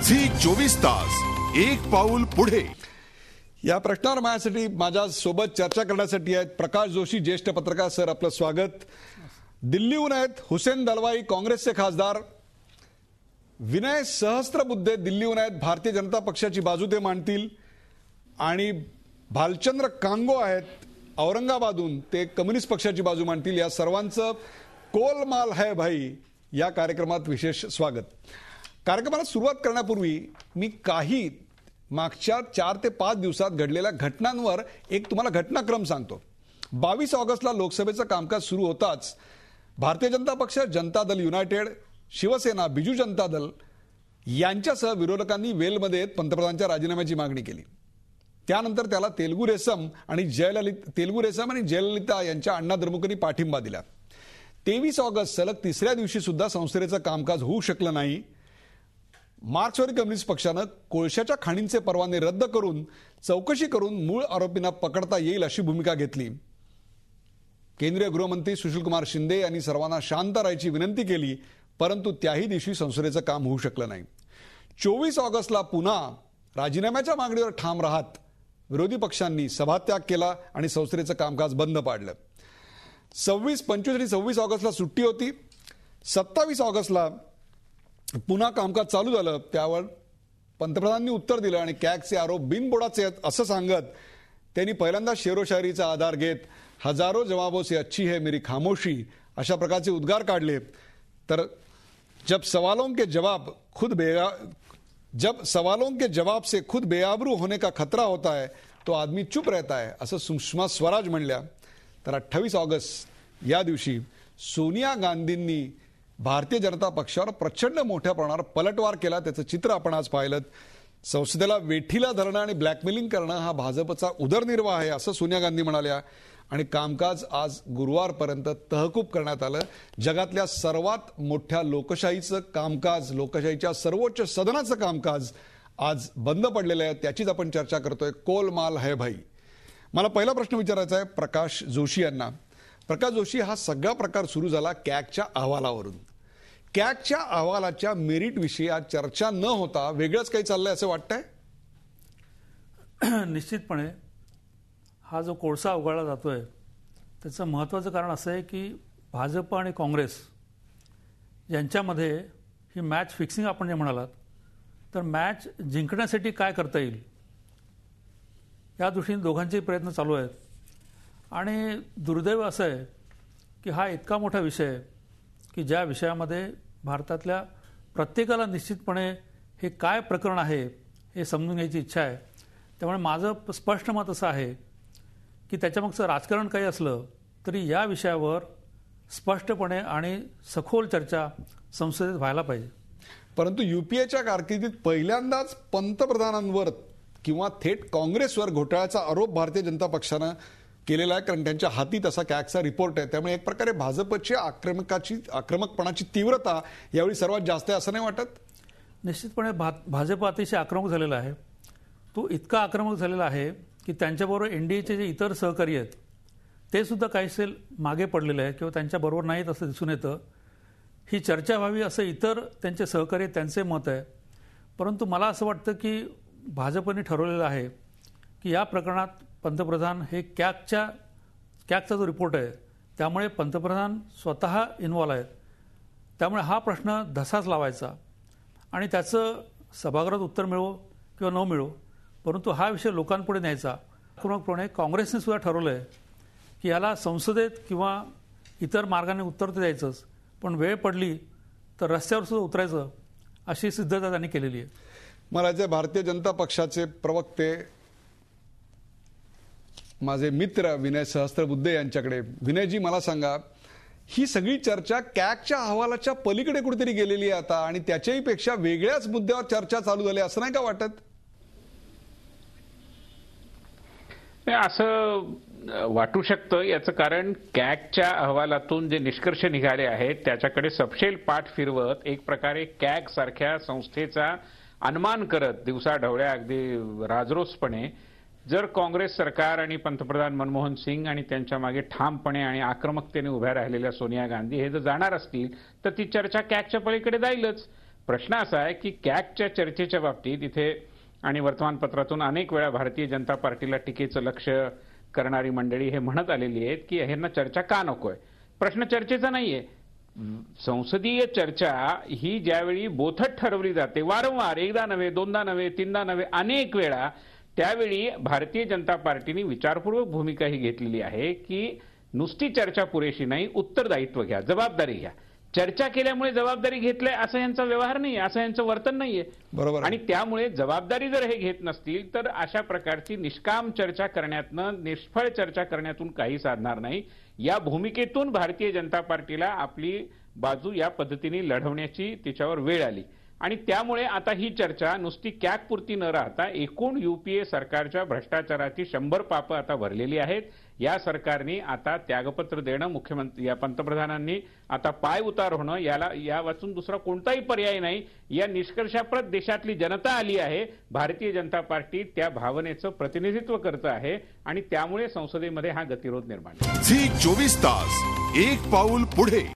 Zee 24 तास एक पाऊल पुढे. या प्रश्नावर माझ्या सोबत चर्चा करण्यासाठी आहेत प्रकाश जोशी, ज्येष्ठ पत्रकार. सर, आपलं स्वागत. दिल्लीहून आहेत हुसेन दलवाई, काँग्रेसचे खासदार. विनय सहस्त्रबुद्धे दिल्लीहून आहेत, भारतीय जनता पक्षाची बाजू ते मांडतील. आणि भालचंद्र कांगो आहेत औरंगाबादहून, ते कम्युनिस्ट पक्षाची बाजू मांडतील. या सर्वांचं गोलमाल है भाई या कार्यक्रमात विशेष स्वागत. कार्यक्रमाला सुरुवात करण्यापूर्वी मी काही मागच्या 4 ते 5 दिवसात घडलेल्या घटनांवर एक तुम्हाला घटनाक्रम सांगतो. 22 ऑगस्टला लोकसभेचं कामकाज सुरू होताच भारतीय जनता पक्ष, जनता दल युनायटेड, शिवसेना, बिजू जनता दल यांच्यासह विरोधकांनी वेलमध्ये येत पंतप्रधानांच्या राजीनाम्याची मागणी केली. त्यानंतर त्याला तेलुगू रेसम आणि जयललिता यांच्या अण्णा द्रमुकनी पाठिंबा दिला. 23 ऑगस्ट सलग तिसऱ्या दिवशी सुद्धा संसदेचं कामकाज होऊ शकलं नाही. मार्क्सवादी कम्युनिस्ट पक्षानं कोळशाच्या खाणींचे परवाने रद्द करून चौकशी करून मूळ आरोपींना पकडता येईल अशी भूमिका घेतली. केंद्रीय गृहमंत्री सुशीलकुमार शिंदे यांनी सर्वांना शांत राहायची विनंती केली, परंतु त्याही दिवशी संसदेचं काम होऊ शकलं नाही. 24 ऑगस्टला पुन्हा राजीनाम्याच्या मागणीवर ठाम राहत विरोधी पक्षांनी सभात्याग केला आणि संसदेचं कामकाज बंद पाडलं. 25 आणि 26 ऑगस्टला सुट्टी होती. 27 ऑगस्टला पुन्हा कामकाज चालू झालं. त्यावर पंतप्रधानांनी उत्तर दिलं आणि कॅगचे आरोप बिनबुडाचे आहेत असं सांगत त्यांनी पहिल्यांदा शेरोशायरीचा आधार घेत हजारो जवाबों से अच्छी है मेरी खामोशी अशा प्रकारचे उद्गार काढले. तर जब सवालों के जवाब से खुद बेआबरू होने का खतरा होता है तो आदमी चुप रहता है असं सुषमा स्वराज म्हणल्या. तर 28 ऑगस्ट या दिवशी सोनिया गांधींनी भारतीय जनता पक्षावर प्रचंड मोठ्या प्रमाणावर पलटवार केला. त्याचं चित्र आपण आज पाहिलं. संसदेला वेठीला धरणं आणि ब्लॅकमेलिंग करणं हा भाजपचा उदरनिर्वाह आहे असं सोनिया गांधी म्हणाल्या. आणि कामकाज आज गुरुवारपर्यंत तहकूब करण्यात आलं. जगातल्या सर्वात मोठ्या लोकशाहीचं कामकाज, लोकशाहीच्या सर्वोच्च सदनाचं कामकाज आज बंद पडलेलं आहे. त्याचीच आपण चर्चा करतोय. गोलमाल है भाई. मला पहिला प्रश्न विचारायचा आहे प्रकाश जोशी यांना. प्रकाश जोशी, हा सगळा प्रकार सुरू झाला कॅगच्या अहवालावरून. कॅगच्या अहवालाच्या मेरिट विषयी आज चर्चा न होता वेगळंच काही चाललंय असं वाटतंय? निश्चितपणे हा जो कोळसा उगाळला जातोय त्याचं महत्त्वाचं कारण असं आहे की भाजप आणि काँग्रेस यांच्यामध्ये ही मॅच फिक्सिंग आपण जे म्हणालात, तर मॅच जिंकण्यासाठी काय करता येईल या दृष्टीने दोघांचे प्रयत्न चालू आहेत. आणि दुर्दैव असं आहे की हा इतका मोठा विषय आहे की ज्या विषयामध्ये भारतातल्या प्रत्येकाला निश्चितपणे हे काय प्रकरण आहे हे समजून घ्यायची इच्छा आहे. त्यामुळे माझं स्पष्ट मत असं आहे की त्याच्यामागचं राजकारण काही असलं तरी या विषयावर स्पष्टपणे आणि सखोल चर्चा संसदेत व्हायला पाहिजे. परंतु युपीएच्या कारकिर्दीत पहिल्यांदाच पंतप्रधानांवर किंवा थेट काँग्रेसवर घोटाळ्याचा आरोप भारतीय जनता पक्षानं केलेला आहे, कारण त्यांच्या हाती तसा कॅगचा रिपोर्ट आहे. त्यामुळे एक प्रकारे भाजपची आक्रमकपणाची तीव्रता यावेळी सर्वात जास्त आहे असं नाही वाटत? निश्चितपणे भाजप अतिशय आक्रमक झालेला आहे. तो इतका आक्रमक झालेला आहे की त्यांच्याबरोबर एनडीएचे जे इतर सहकारी आहेत ते सुद्धा काहीसे मागे पडलेले आहेत किंवा त्यांच्याबरोबर नाहीत असं दिसून येतं. ही चर्चा व्हावी असं इतर त्यांचे सहकारी त्यांचे मत आहे. परंतु मला असं वाटतं की भाजपने ठरवलेलं आहे की या प्रकरणात पंतप्रधान हे कॅगचा जो रिपोर्ट आहे त्यामुळे पंतप्रधान स्वतः इन्व्हॉल्व आहेत. त्यामुळे हा प्रश्न धसाच लावायचा आणि त्याचं सभागृहात उत्तर मिळो किंवा न मिळो, परंतु हा विषय लोकांपुढे न्यायचा. आक्रमकपणे काँग्रेसने सुद्धा ठरवलं आहे की याला संसदेत किंवा इतर मार्गाने उत्तर तर द्यायचंच, पण वेळ पडली तर रस्त्यावर सुद्धा उतरायचं अशी सिद्धता त्यांनी केलेली आहे. मला जे भारतीय जनता पक्षाचे प्रवक्ते माझे मित्र विनय सहस्त्रबुद्धे यांच्याकडे. विनयजी, मला सांगा, ही सगळी चर्चा कॅगच्या अहवालाच्या पलीकडे कुठेतरी गेलेली आहे आता आणि त्याच्याही पेक्षा वेगळ्याच मुद्द्यावर चर्चा चालू झाली असं नाही का वाटत? असं वाटू शकतं. याचं कारण कॅगच्या अहवालातून जे निष्कर्ष निघाले आहेत त्याच्याकडे सपशेल पाठ फिरवत एक प्रकारे कॅग सारख्या संस्थेचा अनुमान करत दिवसाढवळ्या अगदी राजरोसपणे जर काँग्रेस सरकार आणि पंतप्रधान मनमोहन सिंग आणि त्यांच्या मागे ठामपणे आणि आक्रमकतेने उभ्या राहिलेल्या सोनिया गांधी हे जर जाणार असतील तर ती चर्चा कॅगच्या पलीकडे जाईलच. प्रश्न असा आहे की कॅगच्या चर्चेच्या बाबतीत इथे आणि वर्तमानपत्रातून अनेक वेळा भारतीय जनता पार्टीला टीकेचं लक्ष करणारी मंडळी हे म्हणत आलेली आहेत की ह्यांना चर्चा का नकोय. प्रश्न चर्चेचा नाहीये. संसदीय चर्चा ही ज्यावेळी बोथट ठरवली जाते वारंवार, एकदा नव्हे, दोनदा नव्हे, तीनदा नव्हे, अनेक वेळा, त्यावेळी भारतीय जनता पार्टीने विचारपूर्वक भूमिका ही घेतलेली आहे की नुसती चर्चा पुरेशी नाही, उत्तरदायित्व घ्या, जबाबदारी घ्या. चर्चा केल्यामुळे जबाबदारी घेतलंय असं यांचा व्यवहार नाहीये, असं यांचं वर्तन नाहीये. बरोबर. आणि त्यामुळे जबाबदारी जर हे घेत नसतील तर अशा प्रकारची निष्काम चर्चा करण्यातनं, निष्फळ चर्चा करण्यातून काही साधणार नाही. या भूमिकेतून भारतीय जनता पार्टीला आपली बाजू या पद्धतीने लढवण्याची तिच्यावर वेळ आली आणि त्यामुळे आता ही चर्चा नुसती कॅगपुरती न राहता एकूण युपीए सरकारच्या भ्रष्टाचाराची 100 पापं आता भरलेली आहेत. या सरकारने आता त्यागपत्र देणं, मुख्यमंत्री या पंतप्रधानांनी आता पाय उतार होणं, या वाचून दुसरा कोणताही पर्याय नाही. या निष्कर्षाप्रत देशातली जनता आली आहे. भारतीय जनता पार्टी त्या भावनेचं प्रतिनिधित्व करत आहे आणि त्यामुळे संसदेमध्ये हा गतिरोध निर्माण झाला. झी 24 तास एक पाऊल पुढे.